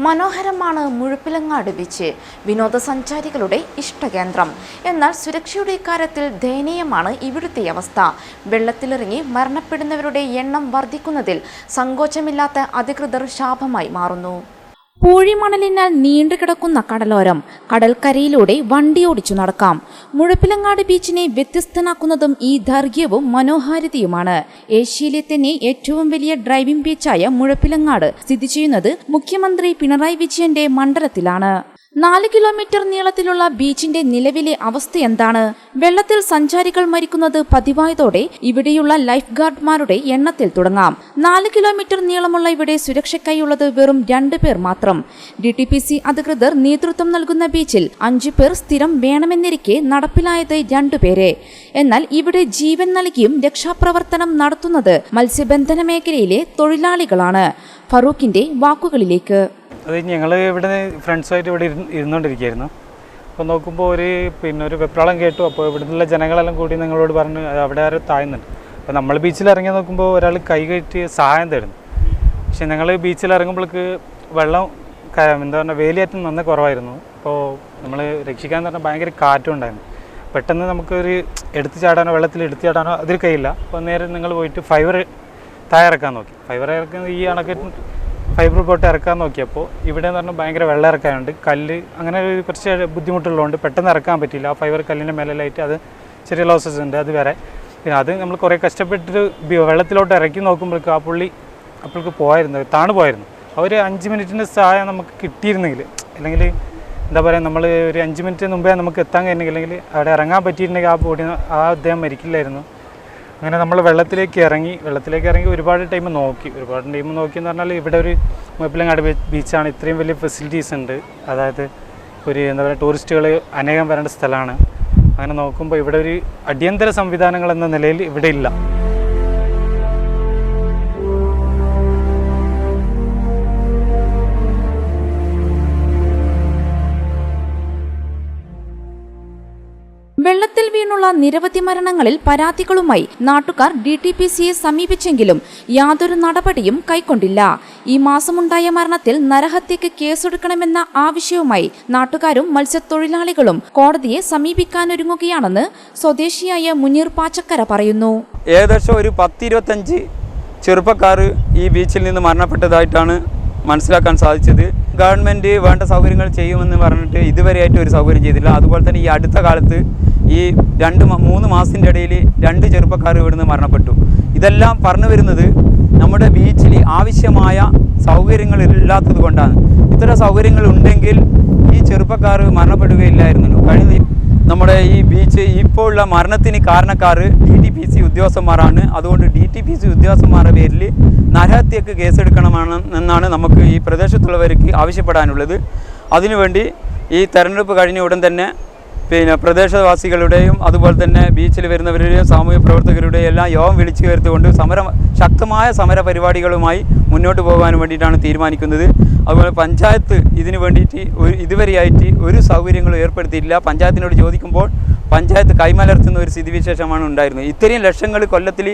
മനോഹരമാണ് മുഴപ്പിലങ്ങാട് ബീച്ച്, വിനോദസഞ്ചാരികളുടെ ഇഷ്ടകേന്ദ്രം. എന്നാൽ സുരക്ഷയുടെ കാര്യത്തിൽ ദയനീയമാണ് ഇവിടുത്തെ അവസ്ഥ. വെള്ളത്തിലിറങ്ങി മരണപ്പെടുന്നവരുടെ എണ്ണം വർദ്ധിക്കുന്നതിൽ സങ്കോചമില്ലാത്ത അധികൃതർ ശാപമായി മാറുന്നു. പൂഴിമണലിനാൽ നീണ്ടുകിടക്കുന്ന കടലോരം, കടൽക്കരയിലൂടെ വണ്ടിയോടിച്ചു നടക്കാം. മുഴപ്പിലങ്ങാട് ബീച്ചിനെ വ്യത്യസ്തനാക്കുന്നതും ഈ ദൈർഘ്യവും മനോഹാരിതയുമാണ്. ഏഷ്യയിലെ തന്നെ ഏറ്റവും വലിയ ഡ്രൈവിംഗ് ബീച്ചായ മുഴപ്പിലങ്ങാട് സ്ഥിതി ചെയ്യുന്നത് മുഖ്യമന്ത്രി പിണറായി വിജയന്റെ മണ്ഡലത്തിലാണ്. 4 കിലോമീറ്റർ നീളത്തിലുള്ള ബീച്ചിന്റെ നിലവിലെ അവസ്ഥ എന്താണ്? വെള്ളത്തിൽ സഞ്ചാരികൾ മരിക്കുന്നത് പതിവായതോടെ ഇവിടെയുള്ള ലൈഫ് ഗാർഡ്മാരുടെ എണ്ണത്തിൽ തുടങ്ങാം. 4 കിലോമീറ്റർ നീളമുള്ള ഇവിടെ സുരക്ഷയ്ക്കായുള്ളത് വെറും 2 പേർ മാത്രം. DTPC അധികൃതർ നേതൃത്വം നൽകുന്ന ബീച്ചിൽ 5 പേർ സ്ഥിരം വേണമെന്നിരിക്കെ നടപ്പിലായത് 2 പേരെ. എന്നാൽ ഇവിടെ ജീവൻ നൽകിയും രക്ഷാപ്രവർത്തനം നടത്തുന്നത് മത്സ്യബന്ധന മേഖലയിലെ തൊഴിലാളികളാണ്. ഫറൂഖിന്റെ വാക്കുകളിലേക്ക്. അത് ഞങ്ങൾ ഇവിടെ ഫ്രണ്ട്സുമായിട്ട് ഇവിടെ ഇരുന്നുകൊണ്ടിരിക്കുകയായിരുന്നു. അപ്പോൾ നോക്കുമ്പോൾ ഒരു വെപ്രാളം കേട്ടു. അപ്പോൾ ഇവിടെ നിന്നുള്ള ജനങ്ങളെല്ലാം കൂടി ഞങ്ങളോട് പറഞ്ഞ് അവിടെ ആരും താഴ്ന്നുണ്ട്. അപ്പോൾ നമ്മൾ ബീച്ചിൽ ഇറങ്ങി നോക്കുമ്പോൾ ഒരാൾ കൈ കയറ്റി സഹായം തരുന്നു. പക്ഷേ ഞങ്ങൾ ബീച്ചിൽ ഇറങ്ങുമ്പോഴേക്ക് വെള്ളം വേലിയേറ്റം നന്ന കുറവായിരുന്നു. അപ്പോൾ നമ്മൾ രക്ഷിക്കാൻ പറഞ്ഞാൽ ഭയങ്കര കാറ്റും ഉണ്ടായിരുന്നു. പെട്ടെന്ന് നമുക്കൊരു എടുത്തു ചാടാനോ വെള്ളത്തിൽ എടുത്തു ചാടാനോ അതിൽ കഴിയില്ല. അപ്പോൾ നേരെ നിങ്ങൾ പോയിട്ട് ഫൈബർ താഴെ ഇറക്കാൻ നോക്കി. ഫൈബർ ഇറക്കാൻ ഈ അണക്കെട്ട് ഫൈബർ പോട്ട് ഇറക്കാൻ നോക്കിയപ്പോൾ ഇവിടെ എന്ന് പറഞ്ഞാൽ ഭയങ്കര വെള്ളം ഇറക്കാനുണ്ട്, കല്ല് അങ്ങനെ കുറച്ച് ബുദ്ധിമുട്ടുള്ളതുകൊണ്ട് പെട്ടെന്ന് ഇറക്കാൻ പറ്റില്ല. ആ ഫൈബർ കല്ലിൻ്റെ മേലായിട്ട് അത് ചെറിയ ലോസസ് ഉണ്ട്. അത് വേറെ പിന്നെ അത് നമ്മൾ കുറേ കഷ്ടപ്പെട്ടിട്ട് വെള്ളത്തിലോട്ട് ഇറക്കി നോക്കുമ്പോഴേക്കും ആ പുള്ളി അപ്പോഴേക്ക് താണു പോയിരുന്നു. ഒരു 5 മിനിറ്റിൻ്റെ സഹായം നമുക്ക് കിട്ടിയിരുന്നെങ്കിൽ, അല്ലെങ്കിൽ എന്താ പറയുക, നമ്മൾ ഒരു 5 മിനിറ്റ് മുമ്പേ നമുക്ക് എത്താൻ കഴിഞ്ഞെങ്കിൽ, അല്ലെങ്കിൽ അവിടെ ഇറങ്ങാൻ പറ്റിയിട്ടുണ്ടെങ്കിൽ ആ അദ്ദേഹം മരിക്കില്ലായിരുന്നു. അങ്ങനെ നമ്മൾ വെള്ളത്തിലേക്ക് ഇറങ്ങി ഒരുപാട് ടൈം നോക്കി എന്ന് പറഞ്ഞാൽ ഇവിടെ ഒരു മുഴപ്പിലങ്ങാട് ബീച്ചാണ്. ഇത്രയും വലിയ ഫെസിലിറ്റീസ് ഉണ്ട്. അതായത് എന്താ പറയുക, ടൂറിസ്റ്റുകൾ അനേകം വരേണ്ട സ്ഥലമാണ്. അങ്ങനെ നോക്കുമ്പോൾ ഇവിടെ ഒരു അടിയന്തര സംവിധാനങ്ങൾ എന്ന നിലയിൽ ഇവിടെ ഇല്ല. വെള്ളത്തിൽ വീണുള്ള നിരവധി മരണങ്ങളിൽ പരാതികളുമായി നാട്ടുകാർ DTPCയെ സമീപിച്ചെങ്കിലും യാതൊരു നടപടിയും കൈക്കൊണ്ടില്ല. ഈ മാസമുണ്ടായ മരണത്തിൽ നരഹത്യക്ക് കേസെടുക്കണമെന്ന ആവശ്യവുമായി നാട്ടുകാരും മത്സ്യത്തൊഴിലാളികളും കോടതിയെ സമീപിക്കാനൊരുങ്ങുകയാണെന്ന് സ്വദേശിയായ മുനീർ പാച്ചക്കര പറയുന്നു. ഏകദേശം ഒരു 10-25 ചെറുപ്പക്കാർ ഈ ബീച്ചിൽ നിന്ന് മരണപ്പെട്ടതായിട്ടാണ് മനസ്സിലാക്കാൻ സാധിച്ചത്. ഗവൺമെൻറ് വേണ്ട സൗകര്യങ്ങൾ ചെയ്യുമെന്ന് പറഞ്ഞിട്ട് ഇതുവരെയായിട്ട് ഒരു സൗകര്യം ചെയ്തില്ല. അതുപോലെ തന്നെ ഈ അടുത്ത കാലത്ത് ഈ 2-3 മാസത്തിൻ്റെ ഇടയിൽ 2 ചെറുപ്പക്കാർ ഇവിടുന്ന് മരണപ്പെട്ടു. ഇതെല്ലാം പറഞ്ഞു വരുന്നത് നമ്മുടെ ബീച്ചിൽ ആവശ്യമായ സൗകര്യങ്ങൾ ഇല്ലാത്തത് കൊണ്ടാണ്. ഇത്തരം സൗകര്യങ്ങൾ ഉണ്ടെങ്കിൽ ഈ ചെറുപ്പക്കാർ മരണപ്പെടുകയില്ലായിരുന്നല്ലോ. നമ്മുടെ ഈ ബീച്ച് ഇപ്പോൾ ഉള്ള മരണത്തിന് കാരണക്കാർ DTPC ഉദ്യോഗസ്ഥന്മാരാണ്. അതുകൊണ്ട് DTPC ഉദ്യോഗസ്ഥന്മാരുടെ പേരിൽ നരഹത്യക്ക് കേസെടുക്കണമെന്നാണ് നമുക്ക് ഈ പ്രദേശത്തുള്ളവർക്ക് ആവശ്യപ്പെടാനുള്ളത്. അതിനുവേണ്ടി ഈ തെരഞ്ഞെടുപ്പ് കഴിഞ്ഞ ഉടൻ തന്നെ പ്രദേശവാസികളുടെയും അതുപോലെ തന്നെ ബീച്ചിൽ വരുന്നവരുടെയും സാമൂഹ്യ പ്രവർത്തകരുടെയും എല്ലാം യോഗം വിളിച്ചു ചേർത്തുകൊണ്ട് ശക്തമായ സമര പരിപാടികളുമായി മുന്നോട്ട് പോകാൻ വേണ്ടിയിട്ടാണ് തീരുമാനിക്കുന്നത്. അതുപോലെ പഞ്ചായത്ത് ഇതിനു വേണ്ടിയിട്ട് ഇതുവരെയായിട്ട് ഒരു സൗകര്യങ്ങളും ഏർപ്പെടുത്തിയിട്ടില്ല. പഞ്ചായത്തിനോട് ചോദിക്കുമ്പോൾ പഞ്ചായത്ത് കൈമലർത്തുന്ന ഒരു സ്ഥിതിവിശേഷമാണ് ഉണ്ടായിരുന്നത്. ഇത്രയും ലക്ഷങ്ങൾ കൊല്ലത്തിൽ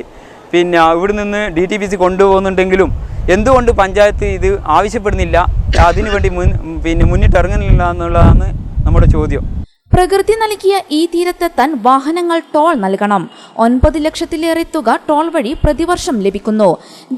ഇവിടെ നിന്ന് DTPC കൊണ്ടുപോകുന്നുണ്ടെങ്കിലും എന്തുകൊണ്ട് പഞ്ചായത്ത് ഇത് ആവശ്യപ്പെടുന്നില്ല, അതിനുവേണ്ടി മുന്നിട്ടിറങ്ങുന്നില്ല എന്നുള്ളതാണ് നമ്മുടെ ചോദ്യം. പ്രകൃതി നൽകിയ ഈ തീരത്തെത്താൻ വാഹനങ്ങൾ ടോൾ നൽകണം. 9 ലക്ഷത്തിലേറെ തുക ടോൾ വഴി പ്രതിവർഷം ലഭിക്കുന്നു.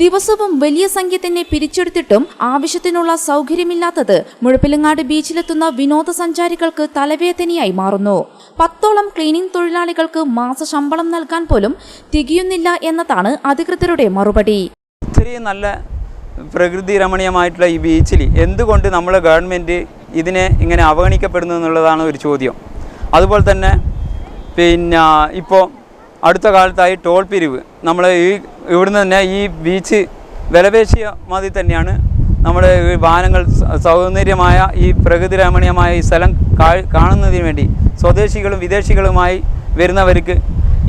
ദിവസവും വലിയ സംഖ്യ തന്നെ പിരിച്ചെടുത്തിട്ടും ആവശ്യത്തിനുള്ള സൗകര്യമില്ലാത്തത് മുഴപ്പിലങ്ങാട് ബീച്ചിലെത്തുന്ന വിനോദസഞ്ചാരികൾക്ക് തലവേദനയായി മാറുന്നു. 10ഓളം ക്ലീനിംഗ് തൊഴിലാളികൾക്ക് മാസശമ്പളം നൽകാൻ പോലും തികയുന്നില്ല എന്നതാണ് അധികൃതരുടെ മറുപടി. ഇത്രയും നല്ല പ്രകൃതി രമണീയമായിട്ടുള്ള ഈ ബീച്ചിൽ എന്തുകൊണ്ട് നമ്മുടെ ഗവൺമെൻറ് ഇതിനെ ഇങ്ങനെ അവഗണിക്കപ്പെടുന്നു എന്നുള്ളതാണ് ഒരു ചോദ്യം. അതുപോലെ തന്നെ ഇപ്പോൾ അടുത്ത കാലത്തായി ടോൾ പിരിവ് നമ്മൾ ഇവിടുന്ന് തന്നെ ഈ ബീച്ച് വിലപേശിയ മാതിരി തന്നെയാണ്. നമ്മുടെ വാഹനങ്ങൾ സൗന്ദര്യമായ ഈ പ്രകൃതി രമണീയമായ ഈ സ്ഥലം കാണുന്നതിന് വേണ്ടി സ്വദേശികളും വിദേശികളുമായി വരുന്നവർക്ക്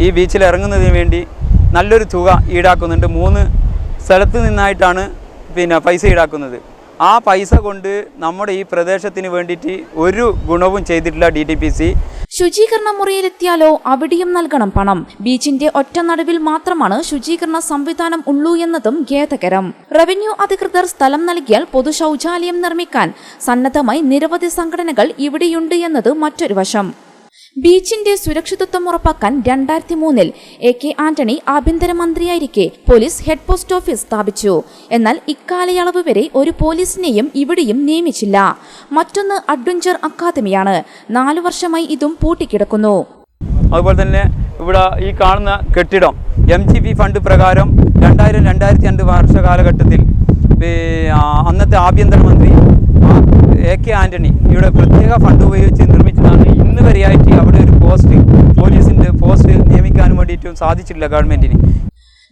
ഈ ബീച്ചിൽ ഇറങ്ങുന്നതിന് വേണ്ടി നല്ലൊരു തുക ഈടാക്കുന്നുണ്ട്. 3 സ്ഥലത്ത് നിന്നായിട്ടാണ് പൈസ ഈടാക്കുന്നത്. ആ പൈസ കൊണ്ട് നമ്മുടെ ഈ പ്രദേശത്തിന് വേണ്ടിയിട്ട് ഒരു ഗുണവും ചെയ്തിട്ടില്ല DTPC. ശുചീകരണ മുറിയിലെത്തിയാലോ അവിടെയും നൽകണം പണം. ബീച്ചിന്റെ ഒറ്റ നടുവിൽ മാത്രമാണ് ശുചീകരണ സംവിധാനം ഉള്ളൂ എന്നതും ഖേദകരം. റവന്യൂ അധികൃതർ സ്ഥലം നൽകിയാൽ പൊതു ശൗചാലയം നിർമ്മിക്കാൻ സന്നദ്ധമായി നിരവധി സംഘടനകൾ ഇവിടെയുണ്ട് എന്നത് മറ്റൊരു വശം. ബീച്ചിന്റെ സുരക്ഷിതത്വം ഉറപ്പാക്കാൻ 2003 AK ആന്റണി ആഭ്യന്തരമന്ത്രിയായിരിക്കെ പോലീസ് ഹെഡ് പോസ്റ്റ് ഓഫീസ് സ്ഥാപിച്ചു. എന്നാൽ ഇക്കാലയളവ് വരെ ഒരു പോലീസിനെയും ഇവിടെയും നിയമിച്ചില്ല. മറ്റൊന്ന് അഡ്വഞ്ചർ അക്കാദമിയാണ്. 4 വർഷമായി ഇതും പൂട്ടിക്കിടക്കുന്നു. അതുപോലെ തന്നെ ഇവിടെ ഈ കാണുന്ന കെട്ടിടം MGP ഫണ്ട് പ്രകാരം 2000-2002 വർഷ കാലഘട്ടത്തിൽ അന്നത്തെ ആഭ്യന്തരമന്ത്രി AK ആന്റണി ഇവിടെ പ്രത്യേക ഫണ്ട് ഉപയോഗിച്ച് നിർമ്മിച്ചതാണ്. ഇന്ന് വരെയായിട്ട് അവിടെ ഒരു പോലീസിന്റെ പോസ്റ്റ് നിയമിക്കാൻ വേണ്ടിയിട്ടും സാധിച്ചിട്ടില്ല ഗവൺമെന്റിന്.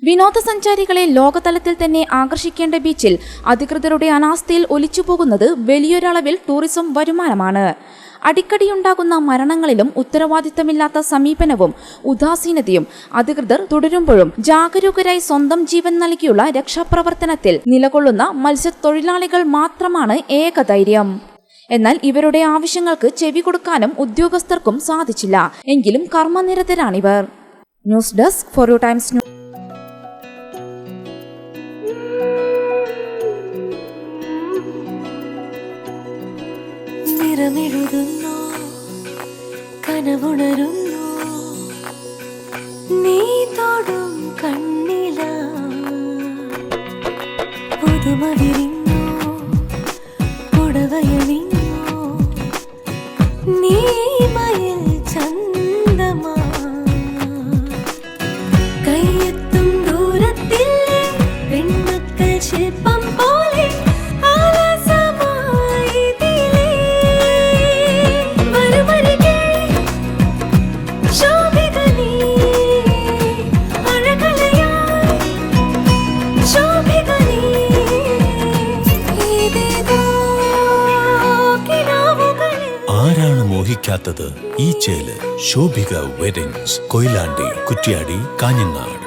വിനോദസഞ്ചാരികളെ ലോകതലത്തിൽ തന്നെ ആകർഷിക്കേണ്ട ബീച്ചിൽ അധികൃതരുടെ അനാസ്ഥയിൽ ഒലിച്ചുപോകുന്നത് വലിയൊരളവിൽ ടൂറിസം വരുമാനമാണ്. അടിക്കടിയുണ്ടാകുന്ന മരണങ്ങളിലും ഉത്തരവാദിത്തമില്ലാത്ത സമീപനവും ഉദാസീനതയും അധികൃതർ തുടരുമ്പോഴും ജാഗരൂകരായി സ്വന്തം ജീവൻ നൽകിയുള്ള രക്ഷാപ്രവർത്തനത്തിൽ നിലകൊള്ളുന്ന മത്സ്യത്തൊഴിലാളികൾ മാത്രമാണ് ഏക ധൈര്യം. എന്നാൽ ഇവരുടെ ആവശ്യങ്ങൾക്ക് ചെവി കൊടുക്കാനും ഉദ്യോഗസ്ഥർക്കും സാധിച്ചില്ല. എങ്കിലും കർമ്മനിരതരാണിവർ. News desk for you Times news. നിറമെഴുതുന്നു, കനവുണരുന്നു, നീ തൊടും കണ്ണില പുതുമ വിരിഞ്ഞു, പുടവയണിഞ്ഞു, നീ മയിൽ ചന്തമാ കയ്യെത്തും ദൂരത്തിൽ പെൺമക്കൾ ശില്പം പോലെ ആരാണ് മോഹിക്കാത്തത് ഈ ചേല്? ശോഭിക വെഡിങ്സ്, കൊയിലാണ്ടി, കുറ്റ്യാടി, കാഞ്ഞങ്ങാട്.